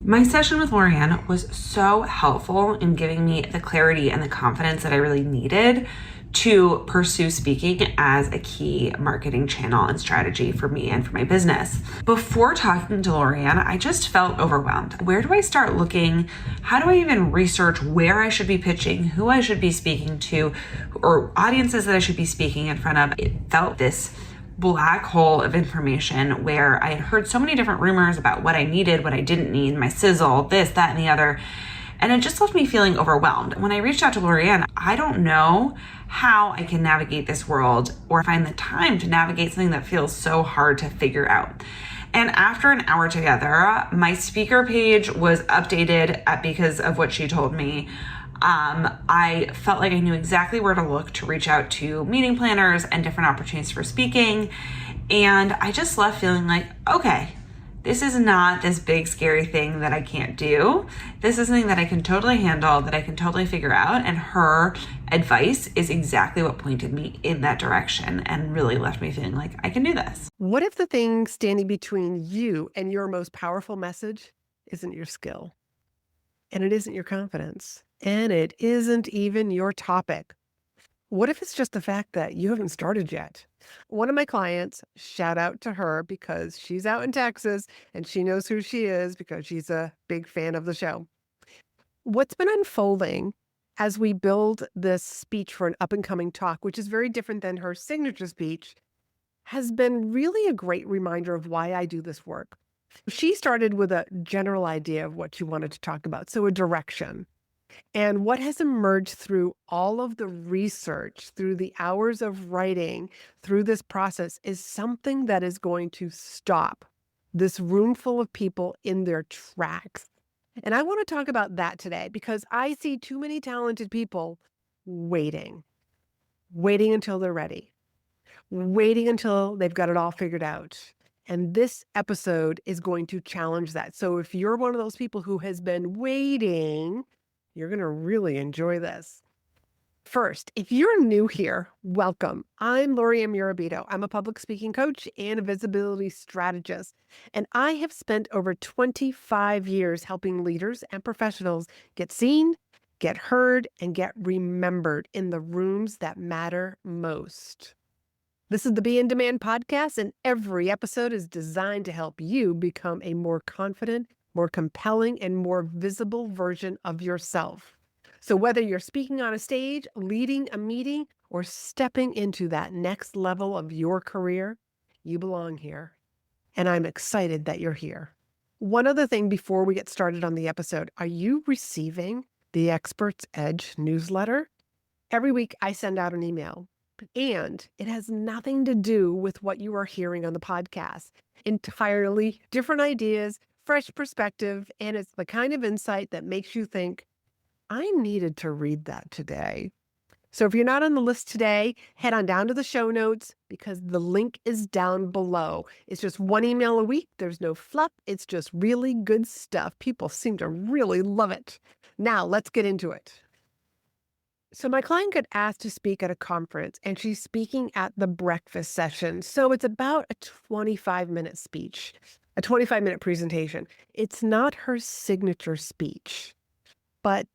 My session with Laurie-Ann was so helpful in giving me the clarity and the confidence that I really needed to pursue speaking as a key marketing channel and strategy for me and for my business. Before talking to Laurie-Ann, I just felt overwhelmed. Where do I start looking? How do I even research where I should be pitching, who I should be speaking to, or audiences that I should be speaking in front of? It felt this black hole of information where I had heard so many different rumors about what I needed, what I didn't need, my sizzle, this, that, and the other. And it just left me feeling overwhelmed. When I reached out to Laurie-Ann, I don't know how I can navigate this world or find the time to navigate something that feels so hard to figure out. And after an hour together, my speaker page was updated because of what she told me. I felt like I knew exactly where to look to reach out to meeting planners and different opportunities for speaking. And I just left feeling like, okay, this is not this big scary thing that I can't do. This is something that I can totally handle, that I can totally figure out. And her advice is exactly what pointed me in that direction and really left me feeling like I can do this. What if the thing standing between you and your most powerful message isn't your skill? And it isn't your confidence? And it isn't even your topic? What if it's just the fact that you haven't started yet? One of my clients, shout out to her because she's out in Texas and she knows who she is because she's a big fan of the show. What's been unfolding as we build this speech for an up and coming talk, which is very different than her signature speech, has been really a great reminder of why I do this work. She started with a general idea of what she wanted to talk about, so a direction. And what has emerged through all of the research, through the hours of writing, through this process is something that is going to stop this room full of people in their tracks. And I want to talk about that today because I see too many talented people waiting until they're ready, waiting until they've got it all figured out. And this episode is going to challenge that. So if you're one of those people who has been waiting, you're going to really enjoy this. First, if you're new here, welcome. I'm Laurie-Ann. I'm a public speaking coach and a visibility strategist, and I have spent over 25 years helping leaders and professionals get seen, get heard, and get remembered in the rooms that matter most. This is the Be in Demand podcast, and every episode is designed to help you become a more confident, more compelling, and more visible version of yourself. So whether you're speaking on a stage, leading a meeting, or stepping into that next level of your career, you belong here. And I'm excited that you're here. One other thing before we get started on the episode, are you receiving the Expert's Edge newsletter? Every week I send out an email, and it has nothing to do with what you are hearing on the podcast. Entirely different ideas, fresh perspective, and it's the kind of insight that makes you think, I needed to read that today. So if you're not on the list today, head on down to the show notes because the link is down below. It's just one email a week. There's no fluff. It's just really good stuff. People seem to really love it. Now let's get into it. So my client got asked to speak at a conference and she's speaking at the breakfast session. So it's about a 25-minute speech, a 25-minute presentation. It's not her signature speech, but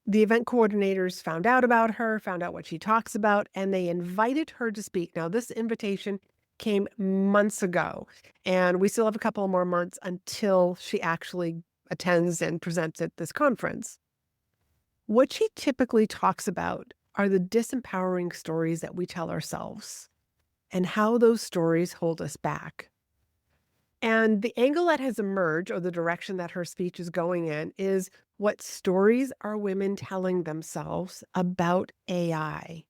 the event coordinators found out about her, found out what she talks about, and they invited her to speak. Now, this invitation came months ago, and we still have a couple more months until she actually attends and presents at this conference. What she typically talks about are the disempowering stories that we tell ourselves and how those stories hold us back. And the angle that has emerged, or the direction that her speech is going in, is what stories are women telling themselves about AI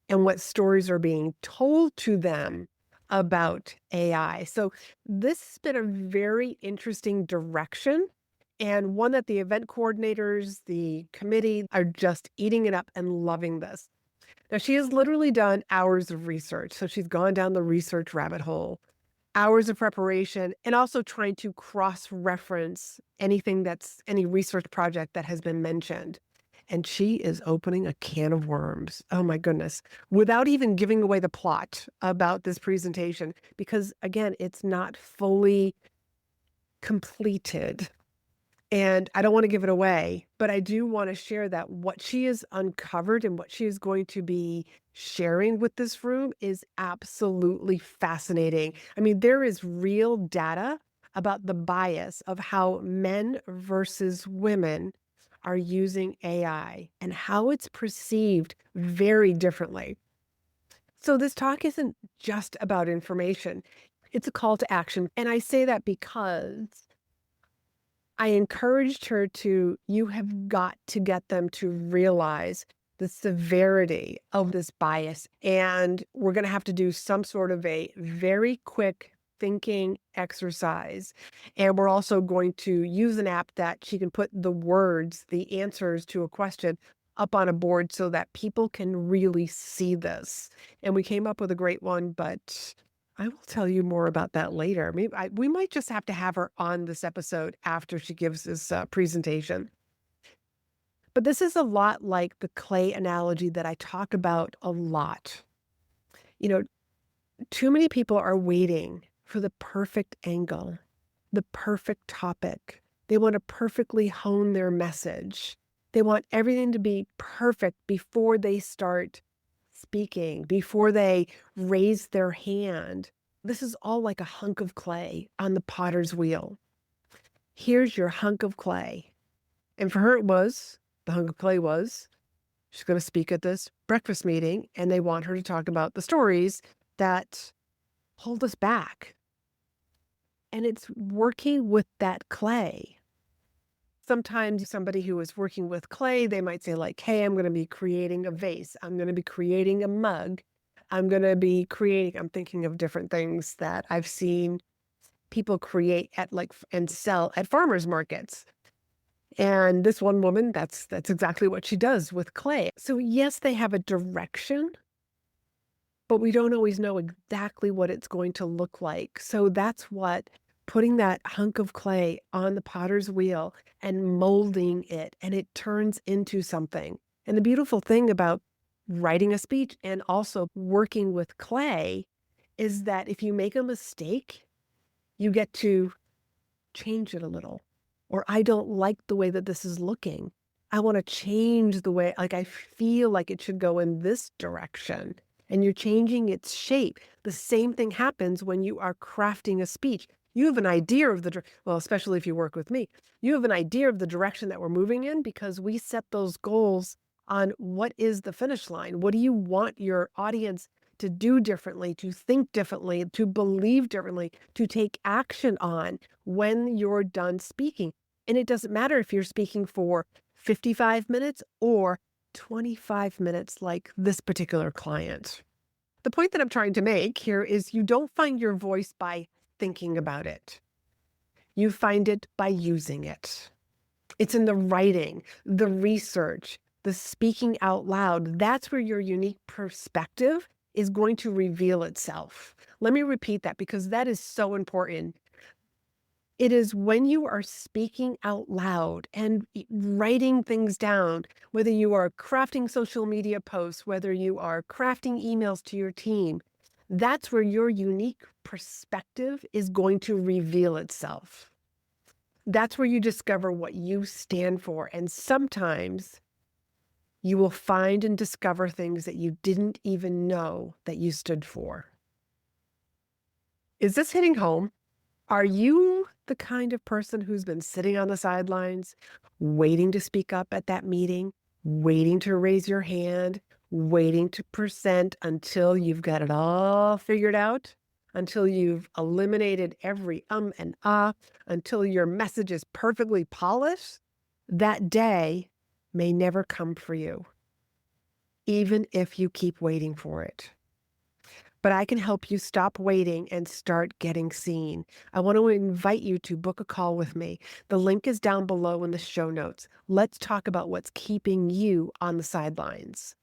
and what stories are being told to them about AI. So this has been a very interesting direction, and one that the event coordinators, the committee are just eating it up and loving this. Now, she has literally done hours of research. So she's gone down the research rabbit hole, hours of preparation, and also trying to cross-reference any research project that has been mentioned. And she is opening a can of worms. Oh my goodness. Without even giving away the plot about this presentation, because again, it's not fully completed. And I don't want to give it away, but I do want to share that what she has uncovered and what she is going to be sharing with this room is absolutely fascinating. I mean, there is real data about the bias of how men versus women are using AI and how it's perceived very differently. So, this talk isn't just about information, it's a call to action. And I say that because I encouraged her to, you have got to get them to realize the severity of this bias. And we're going to have to do some sort of a very quick thinking exercise. And we're also going to use an app that she can put the words, the answers to a question up on a board so that people can really see this. And we came up with a great one, but I will tell you more about that later. Maybe we might just have to have her on this episode after she gives this presentation. But this is a lot like the clay analogy that I talk about a lot. You know, too many people are waiting for the perfect angle, the perfect topic. They want to perfectly hone their message. They want everything to be perfect before they start speaking, before they raise their hand. This is all like a hunk of clay on the potter's wheel. Here's your hunk of clay. And for her, the hunk of clay was, she's going to speak at this breakfast meeting, and they want her to talk about the stories that hold us back. And it's working with that clay. Sometimes somebody who is working with clay, they might say like, hey, I'm going to be creating a vase. I'm going to be creating a mug. I'm going to be creating, I'm thinking of different things that I've seen people create at and sell at farmers markets. And this one woman, that's exactly what she does with clay. So yes, they have a direction, but we don't always know exactly what it's going to look like. So that's what putting that hunk of clay on the potter's wheel and molding it, and it turns into something. And the beautiful thing about writing a speech and also working with clay is that if you make a mistake, you get to change it a little. Or I don't like the way that this is looking. I want to change the way, like I feel like it should go in this direction. And you're changing its shape. The same thing happens when you are crafting a speech. You have an idea of well, especially if you work with me, you have an idea of the direction that we're moving in because we set those goals on what is the finish line. What do you want your audience to do differently, to think differently, to believe differently, to take action on when you're done speaking? And it doesn't matter if you're speaking for 55 minutes or 25 minutes like this particular client. The point that I'm trying to make here is you don't find your voice by thinking about it. You find it by using it. It's in the writing, the research, the speaking out loud. That's where your unique perspective is going to reveal itself. Let me repeat that because that is so important. It is when you are speaking out loud and writing things down, whether you are crafting social media posts, whether you are crafting emails to your team, that's where your unique perspective is going to reveal itself. That's where you discover what you stand for. And sometimes you will find and discover things that you didn't even know that you stood for. Is this hitting home? Are you the kind of person who's been sitting on the sidelines, waiting to speak up at that meeting, waiting to raise your hand, waiting to present until you've got it all figured out, until you've eliminated every and ah, until your message is perfectly polished? That day may never come for you, even if you keep waiting for it. But I can help you stop waiting and start getting seen. I want to invite you to book a call with me. The link is down below in the show notes. Let's talk about what's keeping you on the sidelines.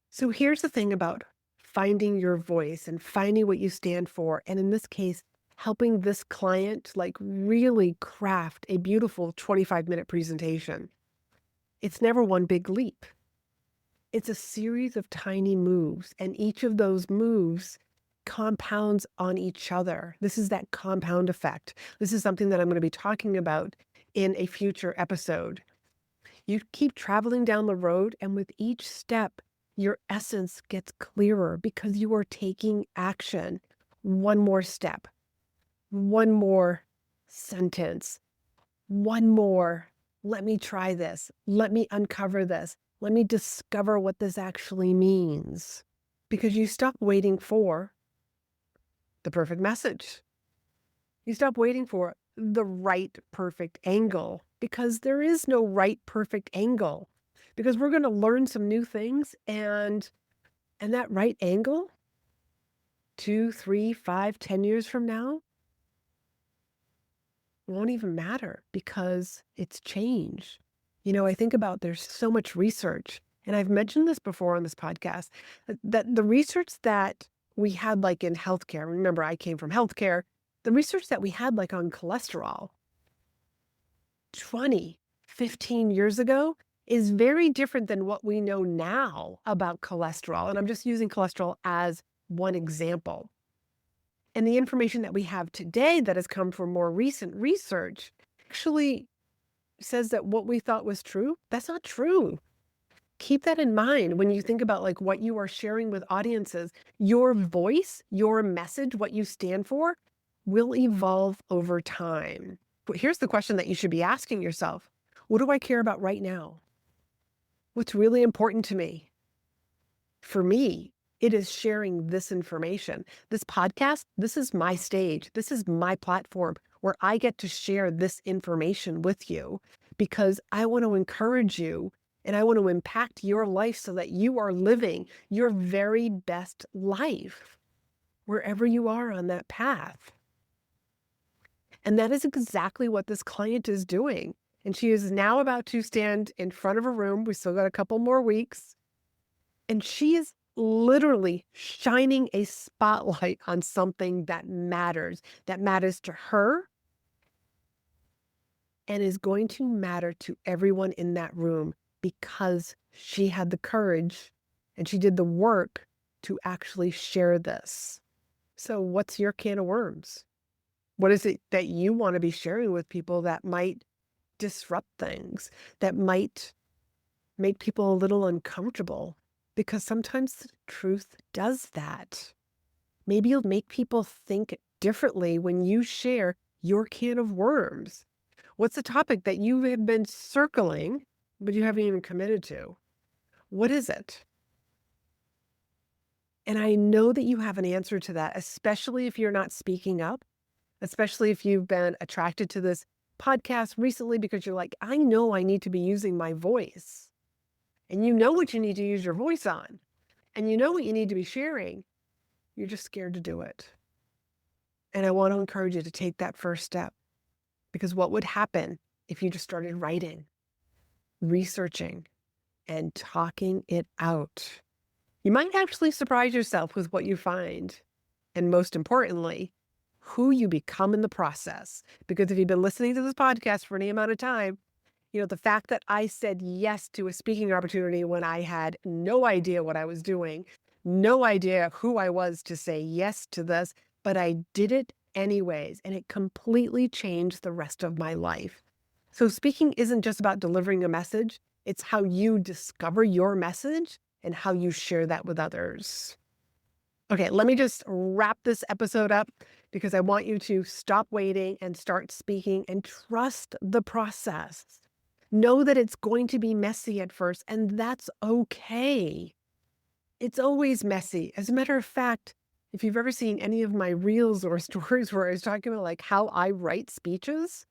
So here's the thing about finding your voice and finding what you stand for. And in this case, helping this client like really craft a beautiful 25-minute presentation. It's never one big leap. It's a series of tiny moves, and each of those moves compounds on each other. This is that compound effect. This is something that I'm going to be talking about in a future episode. You keep traveling down the road, and with each step, your essence gets clearer because you are taking action. One more step, one more sentence, one more. Let me try this. Let me uncover this. Let me discover what this actually means. Because you stop waiting for the perfect message. You stop waiting for the right perfect angle, because there is no right perfect angle. Because we're going to learn some new things, and that right angle 2, 3, 5, 10 years from now won't even matter because it's change. I think about, there's so much research, and I've mentioned this before on this podcast, that the research that we had like in healthcare, remember I came from healthcare, the research that we had like on cholesterol 20, 15 years ago is very different than what we know now about cholesterol. And I'm just using cholesterol as one example. And the information that we have today that has come from more recent research actually says that what we thought was true, that's not true. Keep that in mind when you think about like what you are sharing with audiences. Your voice, your message, what you stand for will evolve over time. But here's the question that you should be asking yourself. What do I care about right now? What's really important to me? For me, it is sharing this information. This podcast, this is my stage. This is my platform where I get to share this information with you because I want to encourage you and I want to impact your life so that you are living your very best life wherever you are on that path. And that is exactly what this client is doing. And she is now about to stand in front of a room. We still got a couple more weeks. And she is literally shining a spotlight on something that matters to her and is going to matter to everyone in that room because she had the courage and she did the work to actually share this. So what's your can of worms? What is it that you want to be sharing with people that might disrupt things, that might make people a little uncomfortable? Because sometimes the truth does that. Maybe you'll make people think differently when you share your can of worms. What's the topic that you have been circling, but you haven't even committed to? What is it? And I know that you have an answer to that, especially if you're not speaking up, especially if you've been attracted to this podcast recently because you're like, I know I need to be using my voice. And you know what you need to use your voice on. And you know what you need to be sharing. You're just scared to do it. And I want to encourage you to take that first step. Because what would happen if you just started writing, researching, and talking it out? You might actually surprise yourself with what you find. And most importantly, who you become in the process. Because if you've been listening to this podcast for any amount of time, the fact that I said yes to a speaking opportunity when I had no idea what I was doing, no idea who I was to say yes to this, but I did it anyways, and it completely changed the rest of my life. So speaking isn't just about delivering a message, it's how you discover your message and how you share that with others. Okay, let me just wrap this episode up because I want you to stop waiting and start speaking and trust the process. Know that it's going to be messy at first, and that's okay. It's always messy. As a matter of fact, if you've ever seen any of my reels or stories where I was talking about like how I write speeches,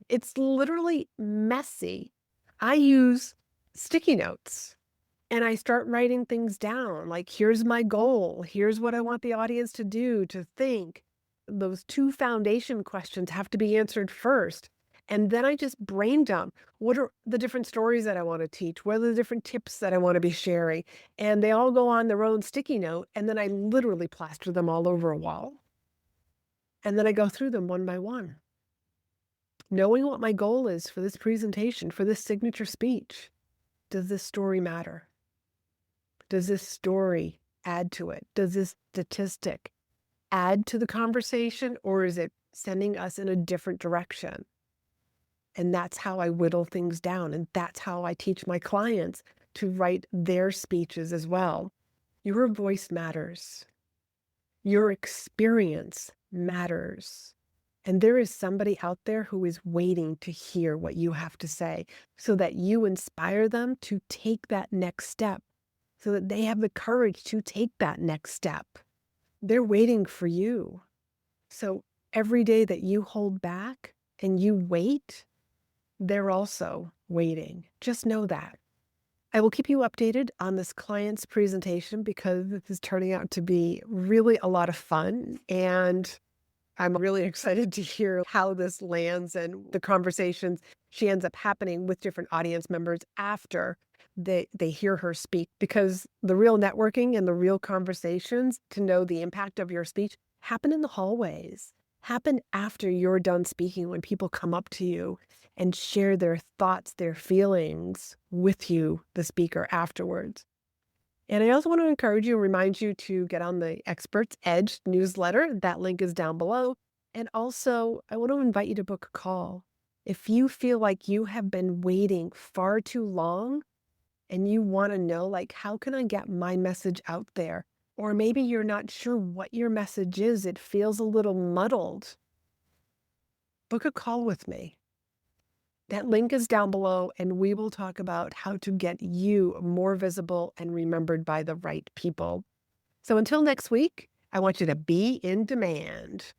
it's literally messy. I use sticky notes and I start writing things down. Like, here's my goal. Here's what I want the audience to do, to think. Those 2 foundation questions have to be answered first. And then I just brain dump. What are the different stories that I want to teach? What are the different tips that I want to be sharing? And they all go on their own sticky note. And then I literally plaster them all over a wall. And then I go through them one by one. Knowing what my goal is for this presentation, for this signature speech. Does this story matter? Does this story add to it? Does this statistic add to the conversation, or is it sending us in a different direction? And that's how I whittle things down. And that's how I teach my clients to write their speeches as well. Your voice matters. Your experience matters. And there is somebody out there who is waiting to hear what you have to say so that you inspire them to take that next step, so that they have the courage to take that next step. They're waiting for you. So every day that you hold back and you wait, they're also waiting. Just know that. I will keep you updated on this client's presentation because this is turning out to be really a lot of fun. And I'm really excited to hear how this lands and the conversations she ends up happening with different audience members after they hear her speak. Because the real networking and the real conversations to know the impact of your speech happen in the hallways, happen after you're done speaking, when people come up to you and share their thoughts, their feelings with you, the speaker, afterwards. And I also want to encourage you and remind you to get on the Experts Edge newsletter. That link is down below. And also, I want to invite you to book a call. If you feel like you have been waiting far too long and you want to know, like, how can I get my message out there? Or maybe you're not sure what your message is, it feels a little muddled. Book a call with me. That link is down below, and we will talk about how to get you more visible and remembered by the right people. So until next week, I want you to be in demand.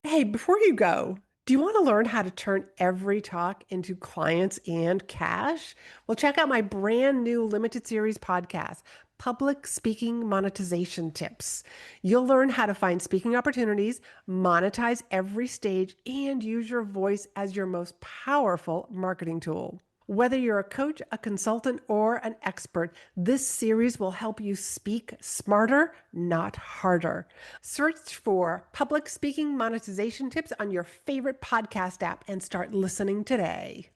Hey, before you go, do you want to learn how to turn every talk into clients and cash? Well, check out my brand new limited series podcast, Public Speaking Monetization Tips. You'll learn how to find speaking opportunities, monetize every stage, and use your voice as your most powerful marketing tool. Whether you're a coach, a consultant, or an expert, this series will help you speak smarter, not harder. Search for Public Speaking Monetization Tips on your favorite podcast app and start listening today.